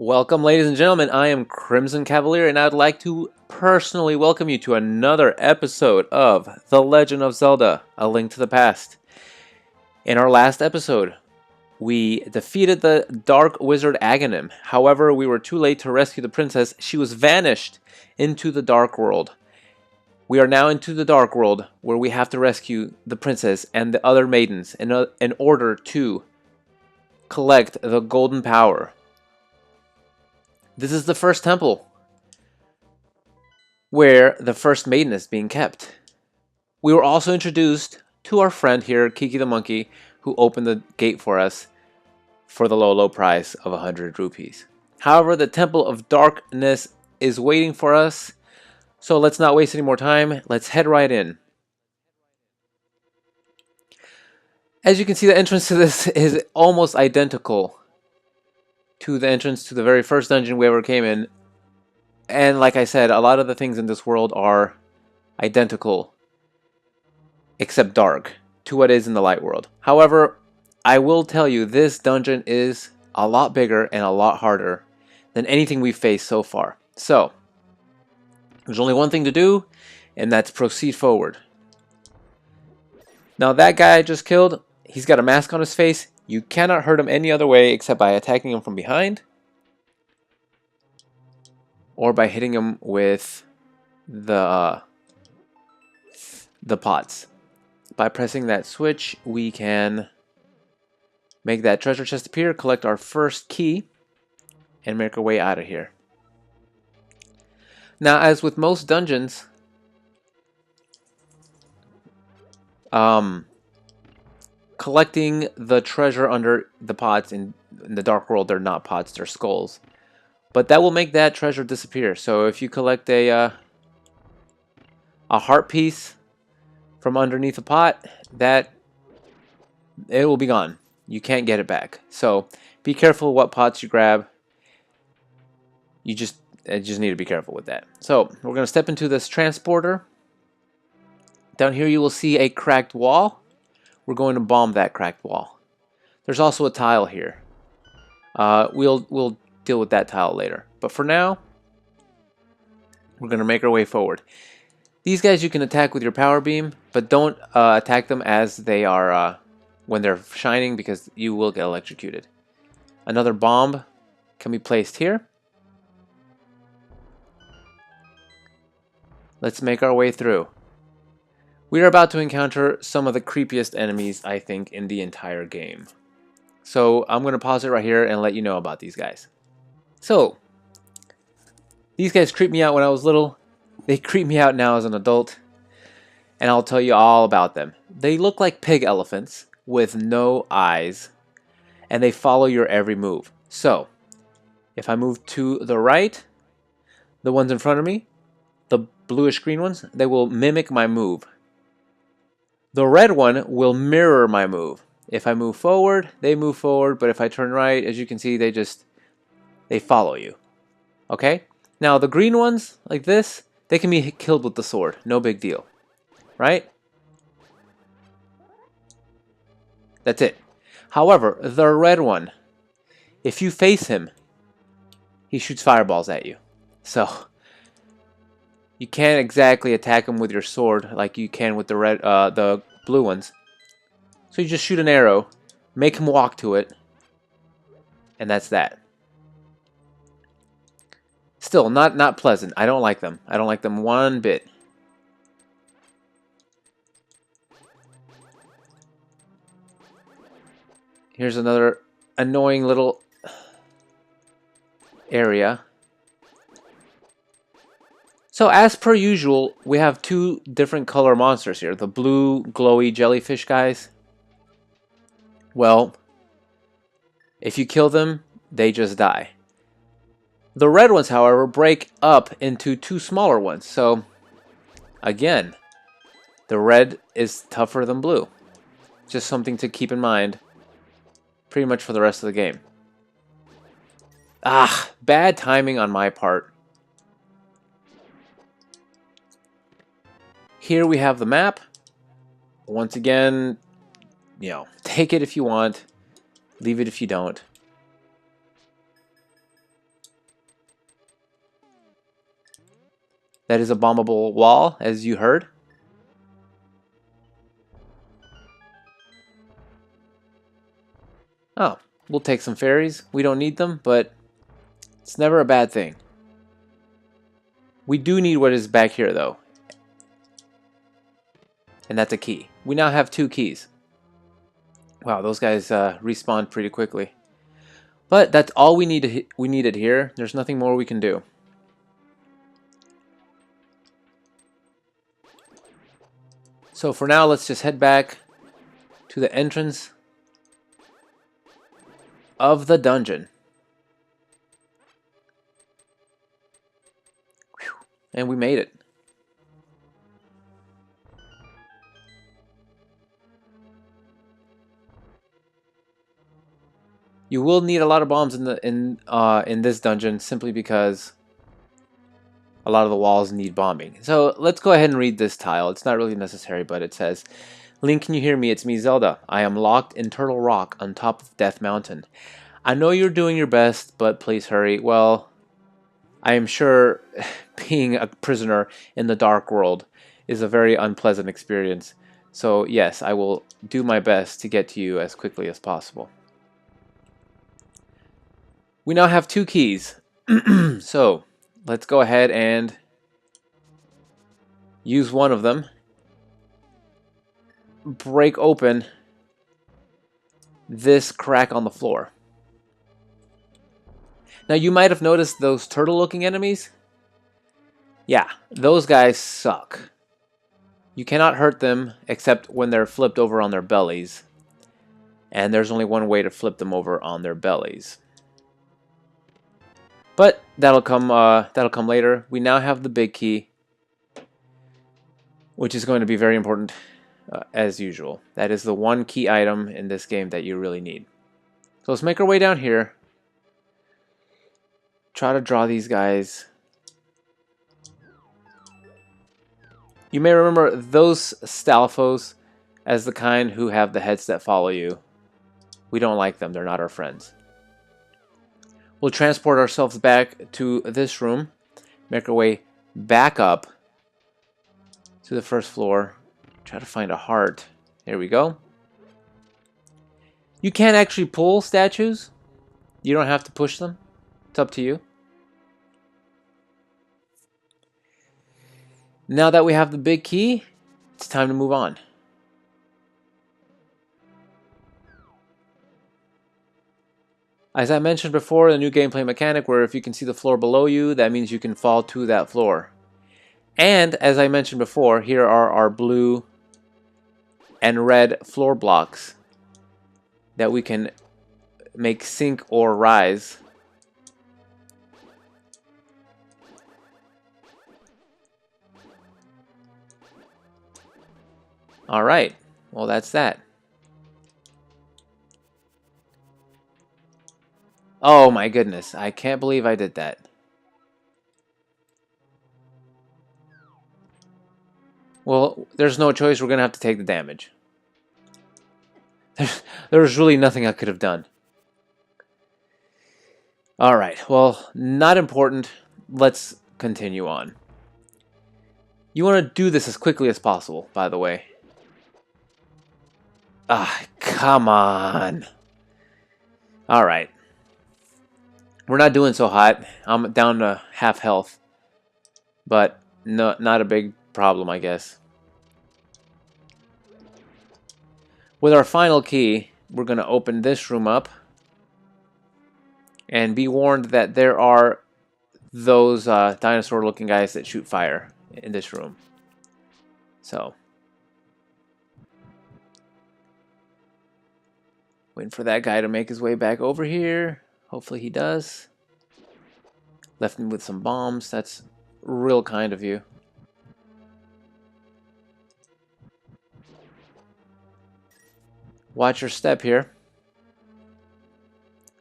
Welcome, ladies and gentlemen. I am Crimson Cavalier, and I'd like to personally welcome you to another episode of The Legend of Zelda: A Link to the Past. In our last episode, we defeated the Dark Wizard Aghanim. However, we were too late to rescue the princess. She was vanished into the Dark World. We are now into the Dark World, where we have to rescue the princess and the other maidens in order to collect the Golden Power. This is the first temple where the first maiden is being kept. We were also introduced to our friend here, Kiki the Monkey, who opened the gate for us for the low price of 100 rupees. However, the Temple of Darkness is waiting for us, so let's not waste any more time. Let's head right in. As you can see, the entrance to this is almost identical to the entrance to the very first dungeon we ever came in. And like I said, a lot of the things in this world are identical, except dark, to what is in the light world. However, I will tell you, this dungeon is a lot bigger and a lot harder than anything we've faced so far. So, there's only one thing to do, and that's proceed forward. Now that guy I just killed, he's got a mask on his face. You cannot hurt him any other way except by attacking him from behind, or by hitting him with the pots. By pressing that switch, we can make that treasure chest appear, collect our first key, and make our way out of here. Now, as with most dungeons, collecting the treasure under the pots in the Dark World, they're not pots, they're skulls. But that will make that treasure disappear. So if you collect a heart piece from underneath a pot, it will be gone. You can't get it back. So be careful what pots you grab. You just need to be careful with that. So we're going to step into this transporter. Down here you will see a cracked wall. We're going to bomb that cracked wall. There's also a tile here. We'll deal with that tile later. But for now, we're going to make our way forward. These guys you can attack with your power beam, but don't attack them as they are when they're shining, because you will get electrocuted. Another bomb can be placed here. Let's make our way through. We are about to encounter some of the creepiest enemies, I think, in the entire game. So I'm going to pause it right here and let you know about these guys. So, these guys creeped me out when I was little. They creep me out now as an adult. And I'll tell you all about them. They look like pig elephants with no eyes. And they follow your every move. So, if I move to the right, the ones in front of me, the bluish green ones, they will mimic my move. The red one will mirror my move. If I move forward, they move forward, but if I turn right, as you can see, they follow you. Okay? Now, the green ones, like this, they can be killed with the sword. No big deal. Right? That's it. However, the red one, if you face him, he shoots fireballs at you. So, you can't exactly attack him with your sword like you can with the blue ones. So you just shoot an arrow, make him walk to it, and that's that. Still, not pleasant. I don't like them. I don't like them one bit. Here's another annoying little area. So as per usual, we have two different color monsters here. The blue glowy jellyfish guys. Well, if you kill them, they just die. The red ones, however, break up into two smaller ones. So, again, the red is tougher than blue. Just something to keep in mind pretty much for the rest of the game. Ah, bad timing on my part. Here we have the map. Once again, take it if you want. Leave it if you don't. That is a bombable wall, as you heard. Oh, we'll take some fairies. We don't need them, but it's never a bad thing. We do need what is back here, though. And that's a key. We now have 2 keys. Wow, those guys respawned pretty quickly. But that's all we needed here. There's nothing more we can do. So for now, let's just head back to the entrance of the dungeon. Whew. And we made it. You will need a lot of bombs in this dungeon simply because a lot of the walls need bombing. So let's go ahead and read this tile. It's not really necessary, but it says, "Link, can you hear me? It's me, Zelda. I am locked in Turtle Rock on top of Death Mountain. I know you're doing your best, but please hurry. Well, I am sure being a prisoner in the Dark World is a very unpleasant experience. So yes, I will do my best to get to you as quickly as possible." We now have 2 keys. So let's go ahead and use one of them. Break open this crack on the floor. Now you might have noticed those turtle-looking enemies. Yeah, those guys suck. You cannot hurt them except when they're flipped over on their bellies. And there's only one way to flip them over on their bellies. But that'll come later. We now have the big key, which is going to be very important as usual. That is the one key item in this game that you really need. So let's make our way down here. Try to draw these guys. You may remember those Stalfos as the kind who have the heads that follow you. We don't like them. They're not our friends. We'll transport ourselves back to this room. Make our way back up to the first floor. Try to find a heart. There we go. You can't actually pull statues. You don't have to push them. It's up to you. Now that we have the big key, it's time to move on. As I mentioned before, the new gameplay mechanic where if you can see the floor below you, that means you can fall to that floor. And as I mentioned before, here are our blue and red floor blocks that we can make sink or rise. Alright, well that's that. Oh my goodness, I can't believe I did that. Well, there's no choice, we're gonna have to take the damage. There's really nothing I could have done. Alright, well, not important. Let's continue on. You want to do this as quickly as possible, by the way. Ah, come on. Alright. We're not doing so hot. I'm down to half health. But no, not a big problem, I guess. With our final key, we're going to open this room up. And be warned that there are those dinosaur-looking guys that shoot fire in this room. So, waiting for that guy to make his way back over here. Hopefully he does. Left him with some bombs. That's real kind of you. Watch your step here.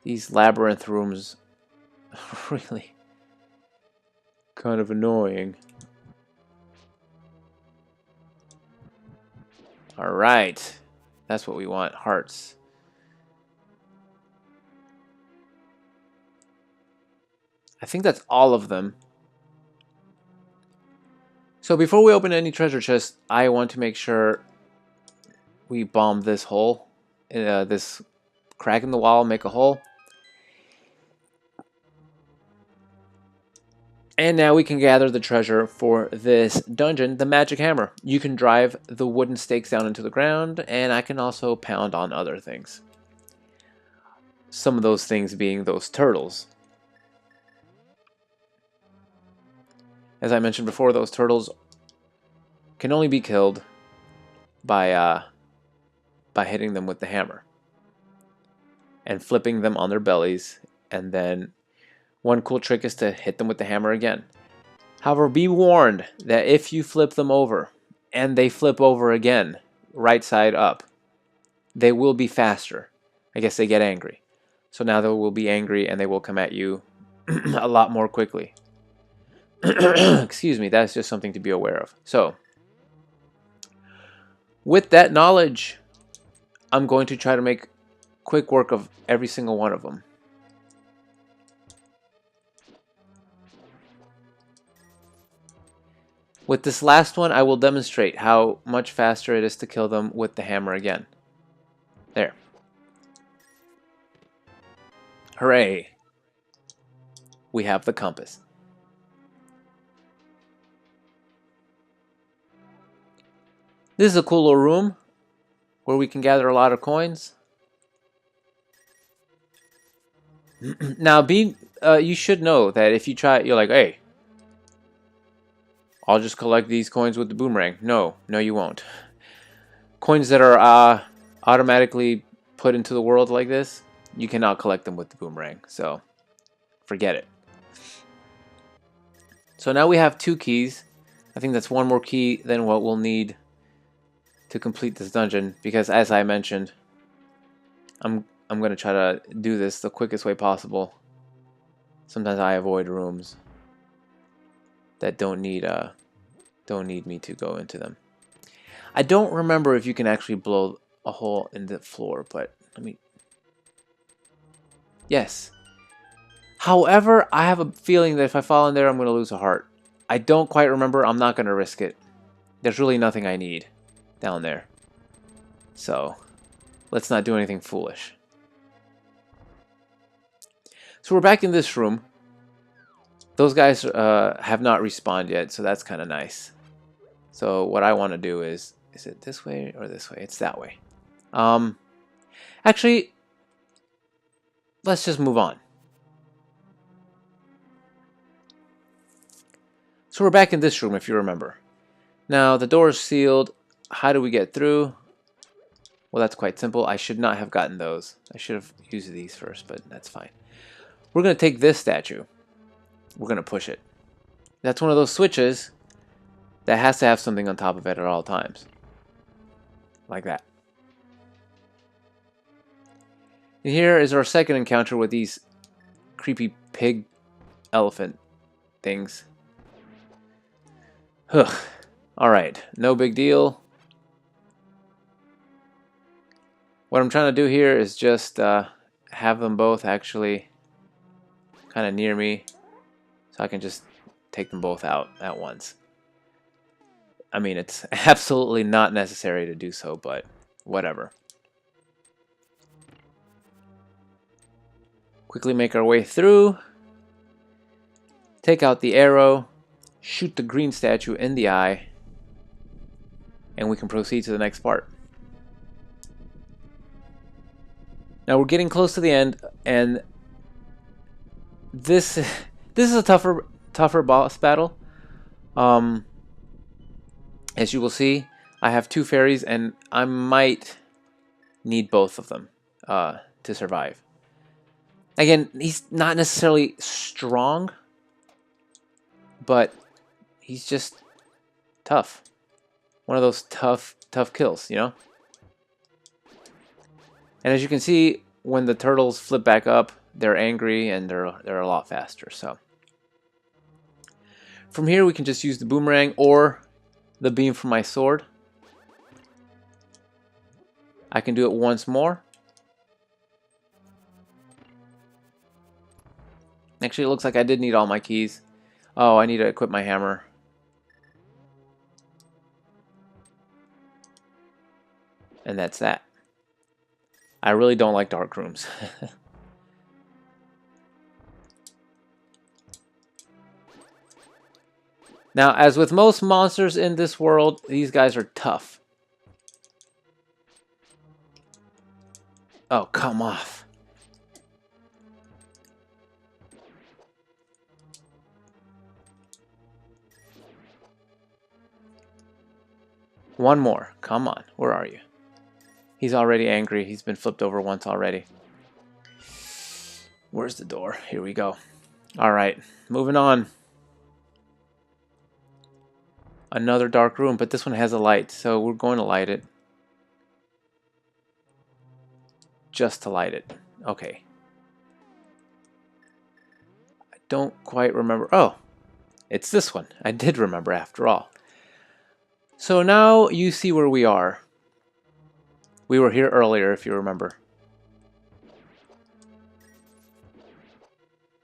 These labyrinth rooms are really kind of annoying. Alright. That's what we want. Hearts. I think that's all of them. So before we open any treasure chest, I want to make sure we bomb this hole, this crack in the wall, make a hole. And now we can gather the treasure for this dungeon, the magic hammer. You can drive the wooden stakes down into the ground, and I can also pound on other things. Some of those things being those turtles. As I mentioned before, those turtles can only be killed by hitting them with the hammer and flipping them on their bellies, and then one cool trick is to hit them with the hammer again. However, be warned that if you flip them over and they flip over again, right side up, they will be faster. I guess they get angry. So now they will be angry and they will come at you a lot more quickly. Excuse me, that's just something to be aware of. So, with that knowledge, I'm going to try to make quick work of every single one of them. With this last one, I will demonstrate how much faster it is to kill them with the hammer again. There. Hooray! We have the compass. This is a cool little room where we can gather a lot of coins. Now, you should know that if you try, you're like, hey, I'll just collect these coins with the boomerang. No, you won't. Coins that are automatically put into the world like this, you cannot collect them with the boomerang. So, forget it. So now we have 2 keys. I think that's one more key than what we'll need to complete this dungeon, because as I mentioned, I'm going to try to do this the quickest way possible. Sometimes I avoid rooms that don't need me to go into them. I don't remember if you can actually blow a hole in the floor, but let me... Yes. However, I have a feeling that if I fall in there, I'm going to lose a heart. I don't quite remember. I'm not going to risk it. There's really nothing I need down there. So, let's not do anything foolish. So we're back in this room. Those guys have not respawned yet, so that's kind of nice. So what I want to do is it this way or this way? It's that way. Actually, let's just move on. So we're back in this room, if you remember. Now, the door is sealed. How do we get through? Well, that's quite simple. I should not have gotten those. I should have used these first, but that's fine. We're going to take this statue. We're going to push it. That's one of those switches that has to have something on top of it at all times. Like that. And here is our second encounter with these creepy pig elephant things. Ugh. Alright, no big deal. What I'm trying to do here is just have them both actually kind of near me, so I can just take them both out at once. I mean, it's absolutely not necessary to do so, but whatever. Quickly make our way through. Take out the arrow. Shoot the green statue in the eye. And we can proceed to the next part. Now we're getting close to the end, and this is a tougher boss battle. As you will see, I have 2 fairies, and I might need both of them to survive. Again, he's not necessarily strong, but he's just tough. One of those tough kills, you know? And as you can see, when the turtles flip back up, they're angry and they're a lot faster. So from here, we can just use the boomerang or the beam from my sword. I can do it once more. Actually, it looks like I did need all my keys. Oh, I need to equip my hammer. And that's that. I really don't like dark rooms. Now, as with most monsters in this world, these guys are tough. Oh, come off. One more. Come on. Where are you? He's already angry. He's been flipped over once already. Where's the door? Here we go. All right. Moving on. Another dark room, but this one has a light, so we're going to light it. Just to light it. Okay. I don't quite remember. Oh, it's this one. I did remember after all. So now you see where we are. We were here earlier, if you remember.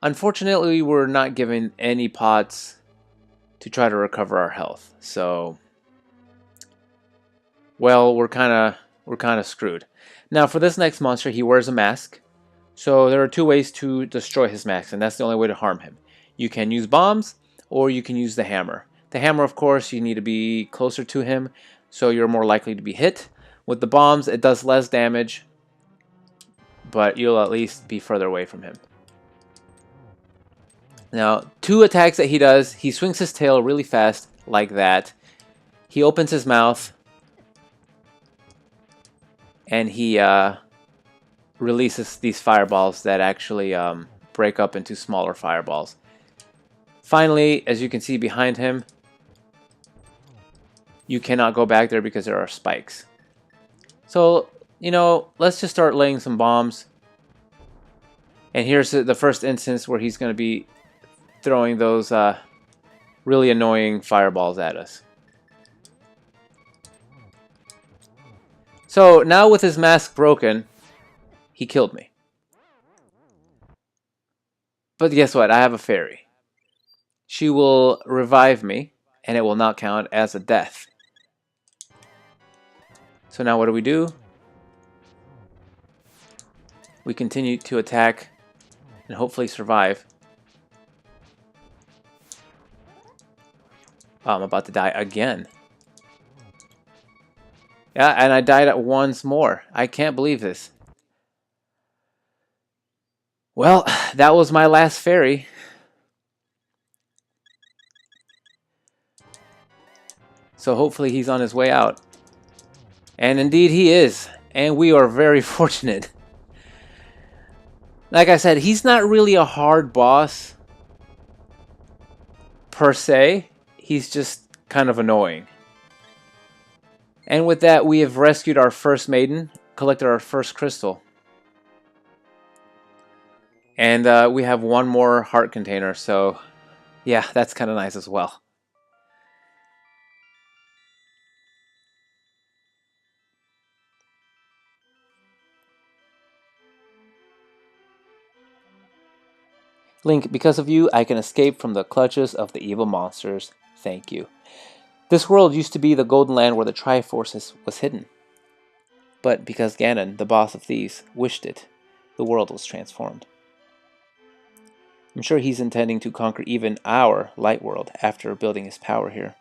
Unfortunately, we were not given any pots to try to recover our health. So, well, we're kind of screwed. Now, for this next monster, he wears a mask. So there are two ways to destroy his mask, and that's the only way to harm him. You can use bombs, or you can use the hammer. The hammer, of course, you need to be closer to him, so you're more likely to be hit. With the bombs, it does less damage, but you'll at least be further away from him. Now, two attacks that he does, he swings his tail really fast, like that. He opens his mouth, and he releases these fireballs that actually break up into smaller fireballs. Finally, as you can see behind him, you cannot go back there because there are spikes. So, you know, let's just start laying some bombs. And here's the first instance where he's going to be throwing those really annoying fireballs at us. So now with his mask broken, he killed me. But guess what? I have a fairy. She will revive me, and it will not count as a death. So now what do? We continue to attack and hopefully survive. Oh, I'm about to die again. Yeah, and I died at once more. I can't believe this. Well, that was my last fairy. So hopefully he's on his way out. And indeed he is. And we are very fortunate. Like I said, he's not really a hard boss per se. He's just kind of annoying. And with that, we have rescued our first maiden, collected our first crystal. And we have one more heart container, so yeah, that's kind of nice as well. Link, because of you, I can escape from the clutches of the evil monsters. Thank you. This world used to be the Golden Land where the Triforce was hidden. But because Ganon, the boss of thieves, wished it, the world was transformed. I'm sure he's intending to conquer even our light world after building his power here.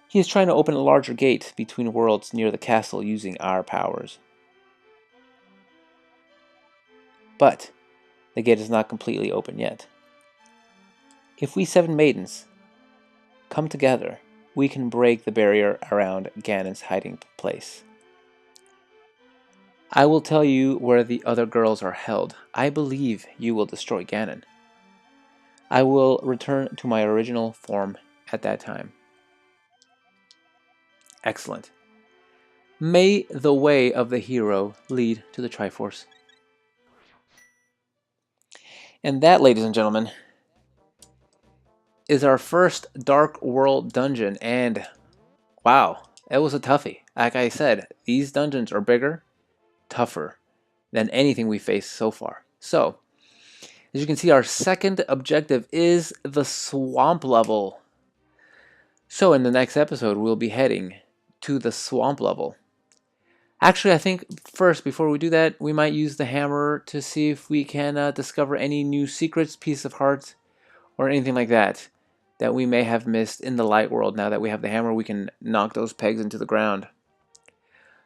He is trying to open a larger gate between worlds near the castle using our powers. But the gate is not completely open yet. If we 7 maidens come together, we can break the barrier around Ganon's hiding place. I will tell you where the other girls are held. I believe you will destroy Ganon. I will return to my original form at that time. Excellent. May the way of the hero lead to the Triforce. And that, ladies and gentlemen, is our first Dark World dungeon. And wow, it was a toughie. Like I said, these dungeons are bigger, tougher than anything we faced so far. So, as you can see, our second objective is the swamp level. So in the next episode, we'll be heading to the swamp level. Actually, I think first, before we do that, we might use the hammer to see if we can discover any new secrets, piece of heart, or anything like that that we may have missed in the light world. Now that we have the hammer, we can knock those pegs into the ground.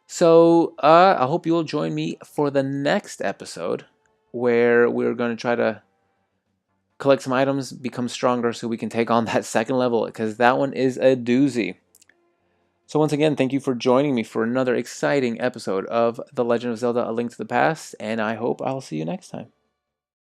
So I hope you'll join me for the next episode where we're going to try to collect some items, become stronger so we can take on that second level, because that one is a doozy. So once again, thank you for joining me for another exciting episode of The Legend of Zelda: A Link to the Past, and I hope I'll see you next time.